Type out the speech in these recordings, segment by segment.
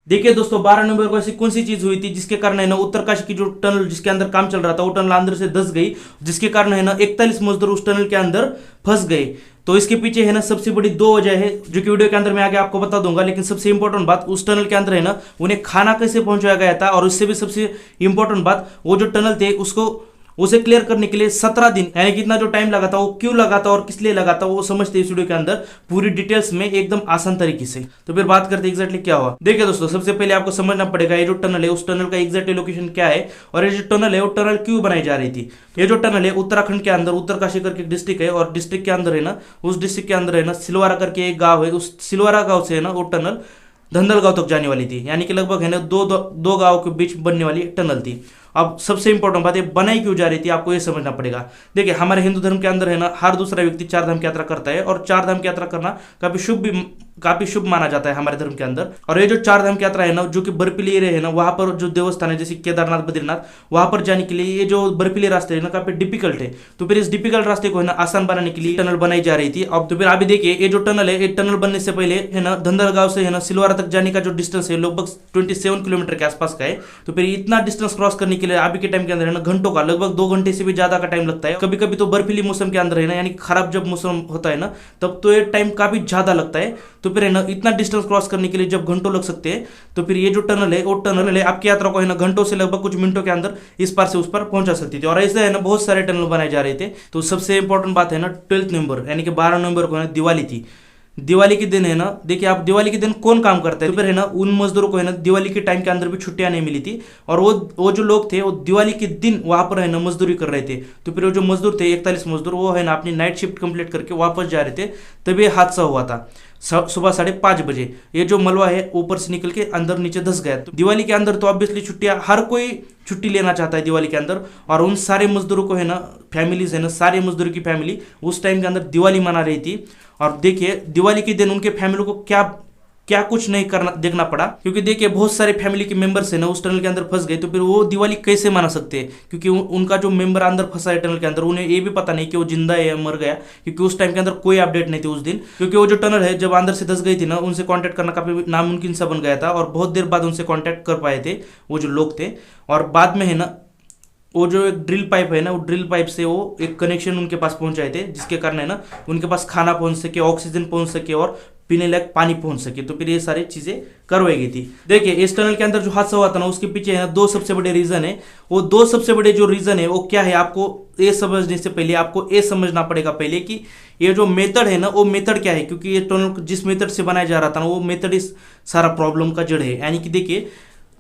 देखिए दोस्तों, 12 नवंबर को ऐसी कौन सी चीज हुई थी जिसके कारण है ना उत्तरकाशी की जो टनल जिसके अंदर काम चल रहा था वो टनल अंदर से धंस गई, जिसके कारण है ना 41 मजदूर उस टनल के अंदर फंस गए। तो इसके पीछे है ना सबसे बड़ी दो वजह है जो कि वीडियो के अंदर मैं आगे आपको बता दूंगा। लेकिन सबसे इंपॉर्टेंट बात, उस टनल के अंदर है ना उन्हें खाना कैसे पहुंचाया गया था, और इससे भी सबसे इंपॉर्टेंट बात, वो जो टनल थे उसे क्लियर करने के लिए 17 दिन यानी कि इतना जो टाइम लगा था वो क्यों लगा था और किस लिए लगा था वो समझते हैं इस वीडियो के अंदर पूरी डिटेल्स में एकदम आसान तरीके से। तो फिर बात करते हैं एग्जैक्टली क्या हुआ। देखिए दोस्तों, सबसे पहले आपको समझना पड़ेगा ये जो टनल है उस टनल का एग्जैक्ट लोकेशन क्या है, और ये जो टनल है वो टनल क्यों बनाई जा रही थी। ये जो टनल है उत्तराखंड के अंदर उत्तरकाशी करके डिस्ट्रिक्ट है, और डिस्ट्रिक्ट के अंदर है ना उस डिस्ट्रिक्ट के अंदर है ना सिलवारा करके एक गाँव है, उस सिलवारा गाँव से है ना वो टनल धंधलगांव तक जाने वाली थी, यानी कि लगभग है ना दो गांव के बीच बनने वाली टनल थी। अब सबसे इंपॉर्टेंट बात है बनाई क्यों जा रही थी, आपको ये समझना पड़ेगा। देखिए हमारे हिंदू धर्म के अंदर है ना हर दूसरा व्यक्ति चार धाम की यात्रा करता है, और चार धाम की यात्रा करना काफी शुभ माना जाता है हमारे धर्म के अंदर। और ये जो चार धाम की यात्रा है ना जो कि बर्फीली एरिया है ना, वहां पर जो देवस्थान है जैसे केदारनाथ बद्रीनाथ, वहां पर जाने के लिए ये जो बर्फीले रास्ते है ना काफी डिफिकल्ट है। तो फिर इस डिफिकल्ट रास्ते को है ना आसान बनाने के लिए टनल बनाई जा रही थी। अब तो फिर अभी देखिए ये जो टनल है, ये टनल बनने से पहले है ना धंधलगांव से है ना सिलवारा तक जाने का जो डिस्टेंस है लगभग 27 किलोमीटर के आसपास का है। तो फिर इतना डिस्टेंस क्रॉस करने के लिए अभी के टाइम के अंदर है ना घंटों का, लगभग 2 घंटे से भी ज्यादा का टाइम लगता है। कभी कभी तो बर्फीली मौसम के अंदर है ना, यानी खराब जब मौसम होता है ना तब तो ये टाइम काफी ज्यादा लगता है। तो फिर है ना इतना डिस्टेंस क्रॉस करने के लिए जब घंटों लग सकते हैं, तो फिर ये जो टनल है वो टनल है आपकी यात्रा को है ना घंटों से लगभग कुछ मिनटों के अंदर इस पार से उस पार पहुंचा सकती थी। और ऐसे है ना बहुत सारे टनल बनाए जा रहे थे। तो सबसे इंपॉर्टेंट बात है ना 12 नवंबर यानी कि 12 नवंबर को है ना दिवाली थी। दिवाली के दिन है ना, देखिए आप दिवाली के दिन कौन काम करता है, तो फिर है ना उन मजदूरों को है ना दिवाली के टाइम के अंदर भी छुट्टियां नहीं मिली थी, और वो जो लोग थे वो दिवाली के दिन वहां पर है ना मजदूरी कर रहे थे। तो फिर वो जो मजदूर थे 41 मजदूर, वो है ना अपनी नाइट शिफ्ट कंप्लीट करके वापस जा रहे थे, तभी हादसा हुआ था। सुबह 5:30 बजे ये जो मलबा है ऊपर से निकल के अंदर नीचे धस गया। तो दिवाली के अंदर तो ऑब्वियसली छुट्टियां, हर कोई छुट्टी लेना चाहता है दिवाली के अंदर, और उन सारे मजदूरों को है ना फैमिलीज है ना, सारे मजदूरों की फैमिली उस टाइम के अंदर दिवाली मना रही थी। और देखिए दिवाली के दिन उनके फैमिली को क्या कुछ नहीं करना देखना पड़ा, क्योंकि देखिए बहुत सारे फैमिली के मेंबर्स है ना उस टनल के अंदर फंस गए। तो फिर वो दिवाली कैसे मना सकते हैं, क्योंकि उनका जो मेंबर अंदर फंसा है टनल के अंदर, उन्हें ये भी पता नहीं कि वो जिंदा है या मर गया, क्योंकि उस टाइम के अंदर कोई अपडेट नहीं थी उस दिन। क्योंकि वो जो टनल है जब अंदर से धस गई थी ना, उनसे कॉन्टैक्ट करना काफी नामुमकिन सा बन गया था, और बहुत देर बाद उनसे कॉन्टैक्ट कर पाए थे वो जो लोग थे। और बाद में है ना वो जो एक ड्रिल पाइप है ना, वो ड्रिल पाइप से वो एक कनेक्शन उनके पास पहुंचाए थे, जिसके कारण है ना उनके पास खाना पहुंच सके, ऑक्सीजन पहुंच सके और पीने लायक पानी पहुंच सके। तो फिर ये सारी चीजें करवाई गई थी। देखिए इस टनल के अंदर जो हादसा हुआ था ना उसके पीछे है ना 2 सबसे बड़े रीजन है। वो 2 सबसे बड़े जो रीजन है वो क्या है, आपको ये समझने से पहले आपको ये समझना पड़ेगा पहले कि ये जो मेथड है ना वो मेथड क्या है, क्योंकि ये टनल जिस मेथड से बनाया जा रहा था ना वो मेथड इस सारा प्रॉब्लम का जड़ है। यानी कि देखिए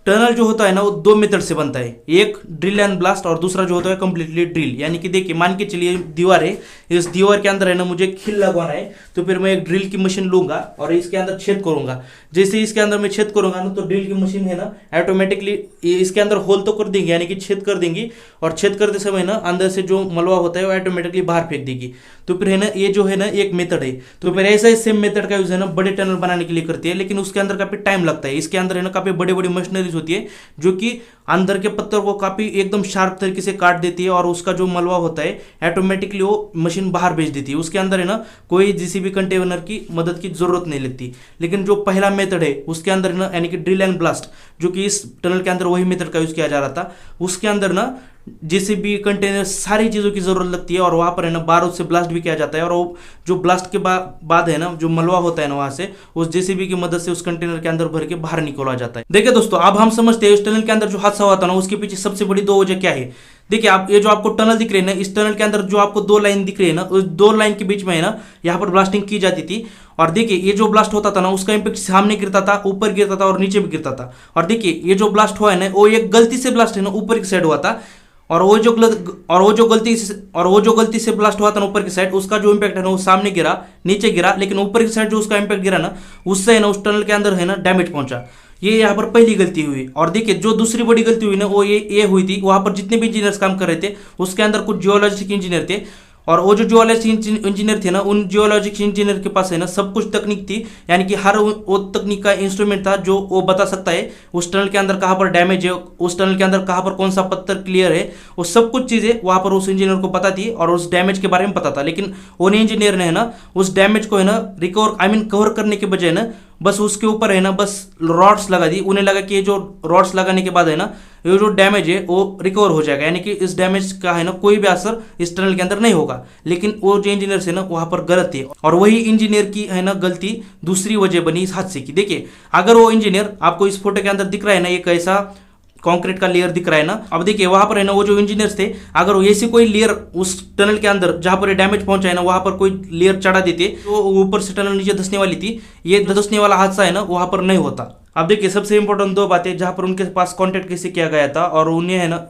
टनल जो होता है ना वो 2 मेथड से बनता है, एक ड्रिल एंड ब्लास्ट और दूसरा जो होता है कंप्लीटली ड्रिल। यानी कि देखिए मान के चलिए दीवार है, इस दीवार के अंदर है ना मुझे खिल लगवाना है, तो फिर मैं एक ड्रिल की मशीन लूंगा और इसके अंदर छेद करूंगा। जैसे इसके अंदर मैं छेद करूंगा ना तो ड्रिल की मशीन है ना ऑटोमेटिकली इसके अंदर होल तो कर देंगी, यानी कि छेद कर देंगी, और छेद करते समय ना अंदर से जो मलबा होता है वो ऑटोमेटिकली बाहर फेंक देगी। तो फिर है ना ये जो है ना एक मेथड है। तो फिर ऐसा ही सेम मेथड का यूज है ना बड़े टनल बनाने के लिए करती है, लेकिन उसके अंदर काफी टाइम लगता है। इसके अंदर है ना काफी बड़ी बड़ी मशीनरीज होती है जो कि अंदर के पत्थर को काफी एकदम शार्प तरीके से काट देती है, और उसका जो मलबा होता है ऑटोमेटिकली वो मशीन बाहर भेज देती है। उसके अंदर है ना कोई जेसीबी कंटेनर की मदद की जरूरत नहीं लगती। लेकिन जो पहला मेथड है उसके अंदर है ना यानी कि ड्रिल एंड ब्लास्ट, जो कि इस टनल के अंदर वही मेथड का यूज किया जा रहा था, उसके अंदर ना जेसीबी कंटेनर सारी चीजों की जरूरत लगती है, और वहां पर है ना बारूद से ब्लास्ट भी किया जाता है, और वो जो ब्लास्ट के बाद है ना जो मलबा होता है ना वहां से उस जेसीबी की मदद से उस कंटेनर के अंदर भर के बाहर निकाला जाता है। देखिए दोस्तों अब हम समझते हैं इस टनल के अंदर जो हादसा हुआ था ना उसके पीछे सबसे बड़ी 2 वजह क्या है। देखिए आप ये जो आपको टनल दिख रही है ना, इस टनल के अंदर जो आपको 2 लाइन दिख रही है ना, उस 2 लाइन के बीच में है ना यहाँ पर ब्लास्टिंग की जाती थी। और देखिए ये जो ब्लास्ट होता था ना उसका इंपैक्ट सामने गिरता था, ऊपर गिरता था और नीचे भी गिरता था। और देखिए ये जो ब्लास्ट हुआ है ना वो एक गलती से ब्लास्ट है ना ऊपर की साइड हुआ था, और वो जो गलती से ब्लास्ट हुआ था ना ऊपर की साइड, उसका जो इंपैक्ट है ना वो सामने गिरा, नीचे गिरा, लेकिन ऊपर की साइड जो उसका इंपैक्ट गिरा ना उससे है ना उस टनल के अंदर है ना डैमेज पहुंचा। ये यहाँ पर पहली गलती हुई। और देखिए जो दूसरी बड़ी गलती हुई ना वो ये हुई थी, वहां पर जितने भी इंजीनियर्स काम कर रहे थे उसके अंदर कुछ जियोलॉजिक इंजीनियर थे, और वो जो जियोलॉजिक इंजीनियर थे ना उन जियोलॉजिक इंजीनियर के पास है ना सब कुछ तकनीक थी, यानी कि हर वो तकनीक का इंस्ट्रूमेंट था जो वो बता सकता है उस टनल के अंदर कहाँ पर डैमेज है, उस टनल के अंदर कहाँ पर कौन सा पत्थर क्लियर है, वो सब कुछ चीजें वहां पर उस इंजीनियर को पता थी और उस डैमेज के बारे में पता था। लेकिन उन इंजीनियर ने है ना उस डैमेज को है ना कवर करने के बजाय ना बस उसके ऊपर है ना बस रॉड्स लगा दी। उन्हें लगा कि ये जो रॉड्स लगाने के बाद है ना ये जो डैमेज है वो रिकवर हो जाएगा, यानी कि इस डैमेज का है ना कोई भी असर इस टनल के अंदर नहीं होगा। लेकिन वो जो इंजीनियर है ना वहां पर गलत थे, और वही इंजीनियर की है ना गलती दूसरी वजह बनी इस हादसे की। देखिए अगर वो इंजीनियर आपको इस फोटो के अंदर दिख रहा है ना, ये कैसा कंक्रीट का लेयर दिख रहा है ना, अब देखिए वहां पर है ना वो जो इंजीनियर्स थे, अगर वो ऐसी कोई लेयर उस टनल के अंदर जहां पर डैमेज पहुंचा है ना वहां पर कोई लेयर चढ़ा देते तो ऊपर से टनल नीचे धंसने वाली थी, ये धंसने वाला हादसा है ना वहां पर नहीं होता। अब देखिए सबसे इंपॉर्टेंट दो बातें जहां पर उनके पास कांटेक्ट कैसे किया गया था और उन्हें है ना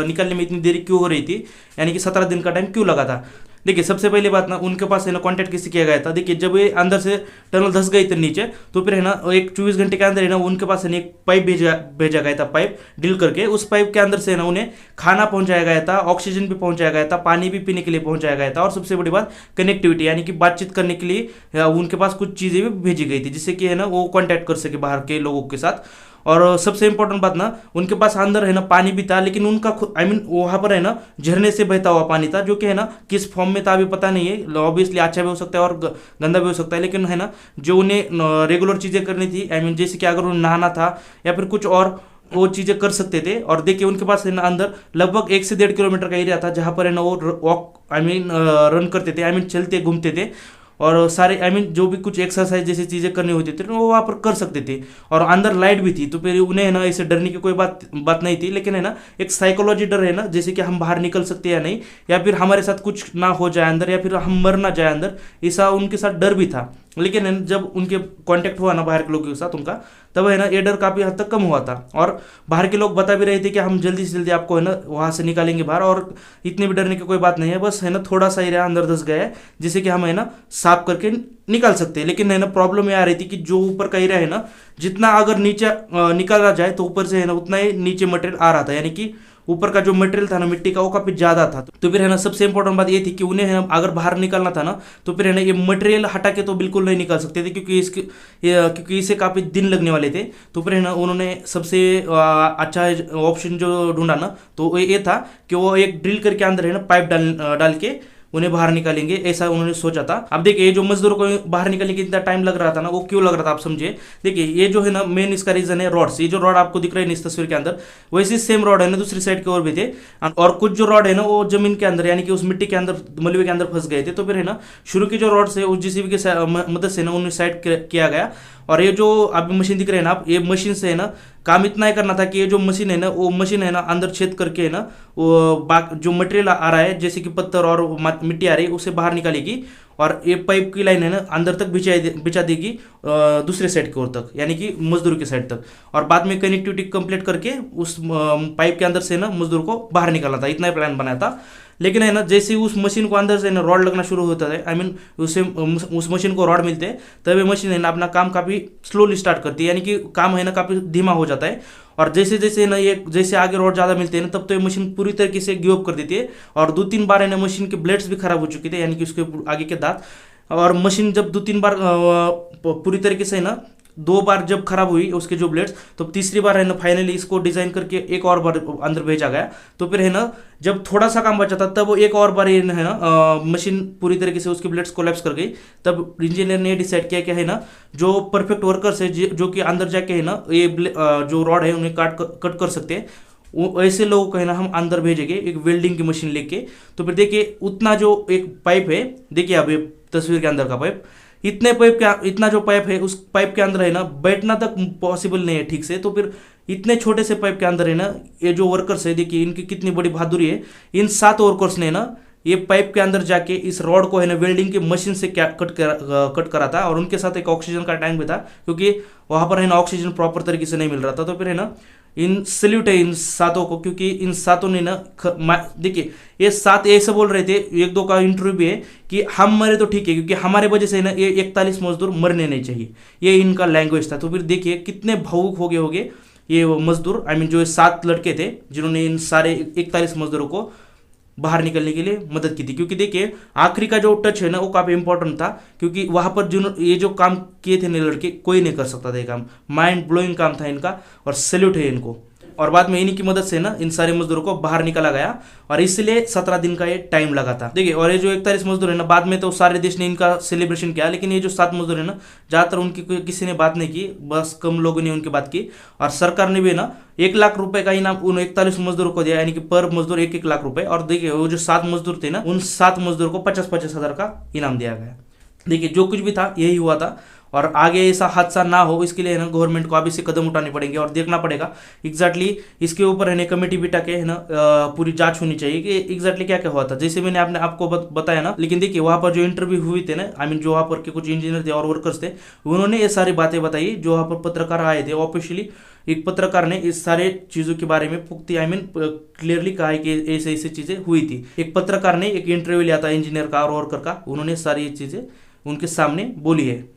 निकलने में इतनी देरी क्यों हो रही थी, यानी कि 17 दिन का टाइम क्यों लगा था। देखिए सबसे पहली बात ना उनके पास है ना कांटेक्ट कैसे किया गया था। देखिए जब ये अंदर से टनल धंस गई थी नीचे, तो फिर है ना एक 24 घंटे के अंदर है ना उनके पास है ना एक पाइप भेजा गया था, पाइप ड्रिल करके। उस पाइप के अंदर से है ना उन्हें खाना पहुंचाया गया था, ऑक्सीजन भी पहुंचाया गया था, पानी भी पीने के लिए पहुंचाया गया था, और सबसे बड़ी बात कनेक्टिविटी, यानी कि बातचीत करने के लिए उनके पास कुछ चीजें भी भेजी गई थी जिससे कि है ना वो कॉन्टैक्ट कर सके बाहर के लोगों के साथ। और सबसे इंपॉर्टेंट बात ना उनके पास अंदर है ना पानी भी था, लेकिन उनका आई मीन वहां पर है ना झरने से बहता हुआ पानी था, जो कि है ना किस फॉर्म में था अभी पता नहीं है। ऑब्वियसली अच्छा भी हो सकता है और गंदा भी हो सकता है, लेकिन है ना जो उन्हें रेगुलर चीजें करनी थी, आई मीन जैसे कि अगर उन्हें नहाना था या फिर कुछ और वो चीजें कर सकते थे। और देखिए उनके पास है ना अंदर लगभग 1 से 1.5 किलोमीटर का एरिया था जहां पर है ना वो वॉक आई मीन रन करते थे, आई मीन चलते घूमते थे, और सारे आई मीन जो भी कुछ एक्सरसाइज जैसी चीजें करनी होती थी वो वहां पर कर सकते थे। और अंदर लाइट भी थी, तो फिर उन्हें है ना ऐसे डरने की कोई बात नहीं थी। लेकिन है ना एक साइकोलॉजी डर है ना, जैसे कि हम बाहर निकल सकते हैं या नहीं, या फिर हमारे साथ कुछ ना हो जाए अंदर, या फिर हम मर ना जाए अंदर, ऐसा उनके साथ डर भी था। लेकिन है ना, जब उनके कांटेक्ट हुआ ना बाहर के लोगों के साथ उनका, तब है ना ये डर काफी हद तक कम हुआ था। और बाहर के लोग बता भी रहे थे कि हम जल्दी से जल्दी आपको है ना वहां से निकालेंगे बाहर, और इतने भी डरने की कोई बात नहीं है, बस है ना थोड़ा सा एरिया अंदर धंस गया है जिसे कि हम है ना साफ करके निकाल सकते हैं। लेकिन है ना प्रॉब्लम ये आ रही थी कि जो ऊपर का एरिया है ना, जितना अगर नीचे निकाला जाए तो ऊपर से है ना उतना ही नीचे मटेरियल आ रहा था, यानी कि ऊपर का जो मटेरियल था ना मिट्टी का वो काफी ज्यादा था। तो फिर है ना सबसे इंपॉर्टेंट बात ये थी कि उन्हें है ना अगर बाहर निकालना था ना, तो फिर है ना ये मटेरियल हटा के तो बिल्कुल नहीं निकाल सकते थे, क्योंकि इसे काफी दिन लगने वाले थे। तो फिर है ना उन्होंने सबसे अच्छा ऑप्शन जो ढूंढा ना, तो वो ये था कि वो एक ड्रिल करके अंदर है ना पाइप डाल के उन्हें बाहर निकालेंगे, ऐसा उन्होंने सोचा था। अब देखिए ये जो मजदूरों को बाहर निकलने के इतना टाइम लग रहा था ना, वो क्यों लग रहा था आप समझिए। देखिए ये जो है ना मेन इसका रीजन है रॉड्स। ये जो रॉड आपको दिख रहे हैं इस तस्वीर के अंदर, वैसे सेम रॉड है ना दूसरी साइड की ओर भी थे, और कुछ जो रॉड है ना वो जमीन के अंदर यानी कि उस मिट्टी के अंदर मलबे के अंदर फंस गए थे। तो फिर है ना शुरू की जो रॉड्स है उस जेसीबी के मदद से ना उन्हें साइड किया गया। और ये जो अभी मशीन दिख रहे हैं ना आप, ये मशीन से है ना काम इतना ही करना था कि ये जो मशीन है ना वो मशीन है ना अंदर छेद करके है ना वो जो मटेरियल आ रहा है जैसे कि पत्थर और मिट्टी आ रही है उसे बाहर निकालेगी, और ये पाइप की लाइन है ना अंदर तक बिछा देगी दूसरे साइड की ओर तक, यानी कि मजदूर की साइड तक। और बाद में कनेक्टिविटी कंप्लीट करके उस पाइप के अंदर से ना मजदूर को बाहर निकालना था, इतना ही प्लान बनाया था। लेकिन है ना जैसे उस मशीन को अंदर से ना रॉड लगना शुरू होता है, आई मीन उस मशीन को रॉड मिलते हैं, तब ये मशीन है ना अपना काम काफी स्लोली स्टार्ट करती है, यानी कि काम है ना काफी धीमा हो जाता है। और जैसे जैसे ना ये जैसे आगे रॉड ज्यादा मिलते हैं ना, तब तो ये मशीन पूरी तरीके से गिव अप कर देती है। और 2-3 बार है ना मशीन के ब्लेड्स भी खराब हो चुके थे, यानी कि उसके आगे के दांत। और मशीन जब 2-3 बार पूरी तरीके से ना 2 बार जब खराब हुई उसके जो ब्लेड्स, तो तीसरी बार है ना फाइनली इसको डिजाइन करके एक और बार अंदर भेजा गया। तो फिर है ना जब थोड़ा सा काम बचा था तब वो एक और बार है ना मशीन पूरी तरीके से उसके ब्लेड्स कोलैप्स कर गई। तब इंजीनियर ने डिसाइड किया कि है ना जो परफेक्ट वर्कर्स है जो कि अंदर जाके है ना ये जो रॉड है उन्हें कट कर सकते हैं, वो ऐसे लोगों को है ना हम अंदर भेजेंगे एक वेल्डिंग की मशीन लेके। तो फिर देखिए उतना जो एक पाइप है, देखिए अभी तस्वीर के अंदर का पाइप, इतना जो पाइप है उस पाइप के अंदर है ना बैठना तक पॉसिबल नहीं है ठीक से। तो फिर इतने छोटे से पाइप के अंदर है ना ये जो वर्कर्स है, देखिए इनकी कितनी बड़ी बहादुरी है। इन 7 वर्कर्स ने ना ये पाइप के अंदर जाके इस रॉड को है ना वेल्डिंग की मशीन से कट करा था, और उनके साथ एक ऑक्सीजन का टैंक भी था, क्योंकि वहां पर है ना ऑक्सीजन प्रॉपर तरीके से नहीं मिल रहा था। तो फिर है ना इन सल्यूट है इन 7 को, क्योंकि इन 7 ने ना देखिए ये 7 ऐसे बोल रहे थे, 1-2 का इंटरव्यू भी है कि हम मरे तो ठीक है, क्योंकि हमारे वजह से ना ये 41 मजदूर मरने नहीं चाहिए, ये इनका लैंग्वेज था। तो फिर देखिए कितने भावुक हो गए ये मजदूर, आई मीन जो 7 लड़के थे जिन्होंने इन सारे 41 मजदूरों को बाहर निकलने के लिए मदद की थी। क्योंकि देखिए आखिरी का जो टच है ना वो काफी इंपॉर्टेंट था, क्योंकि वहां पर ये जो काम किए थे लड़के कोई नहीं कर सकता था, ये काम माइंड ब्लोइंग काम था इनका, और सैल्यूट है इनको। और बाद में इन्हीं की मदद से ना इन सारे मजदूरों को बाहर निकाला गया और इसलिए 17 दिन का ये टाइम लगा था। देखिए, और ये जो 41 मजदूर है ना, बाद में तो सारे देश ने इनका सेलिब्रेशन किया, लेकिन ये जो 7 मजदूर है ना, ज्यादातर उनकी किसी ने बात नहीं की, बस कम लोगों ने उनकी बात की। और सरकार ने भी ना 1 लाख रुपए का इनाम उन 41 मजदूरों को दिया, यानी कि पर मजदूर 1-1 लाख रुपए। और देखिए, वो जो 7 मजदूर थे ना, उन 7 मजदूर को 50-50 हजार का इनाम दिया गया। देखिए, जो कुछ भी था यही हुआ था, और आगे ऐसा हादसा ना हो इसके लिए है ना गवर्नमेंट को अभी से कदम उठाने पड़ेंगे और देखना पड़ेगा एग्जैक्टली इसके ऊपर है ना कमेटी बिठा के है ना पूरी जांच होनी चाहिए कि एग्जैक्टली क्या क्या हुआ था। जैसे मैंने आपको बताया ना, लेकिन देखिए वहां पर जो इंटरव्यू हुई थे ना, आई मीन जो वहां पर के कुछ इंजीनियर थे और वर्कर्स थे, उन्होंने ये सारी बातें बताई। जो वहां पर पत्रकार आए थे ऑफिशियली, एक पत्रकार ने इस सारे चीजों के बारे में पुख्ती आई मीन क्लियरली कहा है कि ऐसे ऐसी चीजें हुई थी। एक पत्रकार ने एक इंटरव्यू लिया था इंजीनियर का और वर्कर का, उन्होंने सारी चीजें उनके सामने बोली है।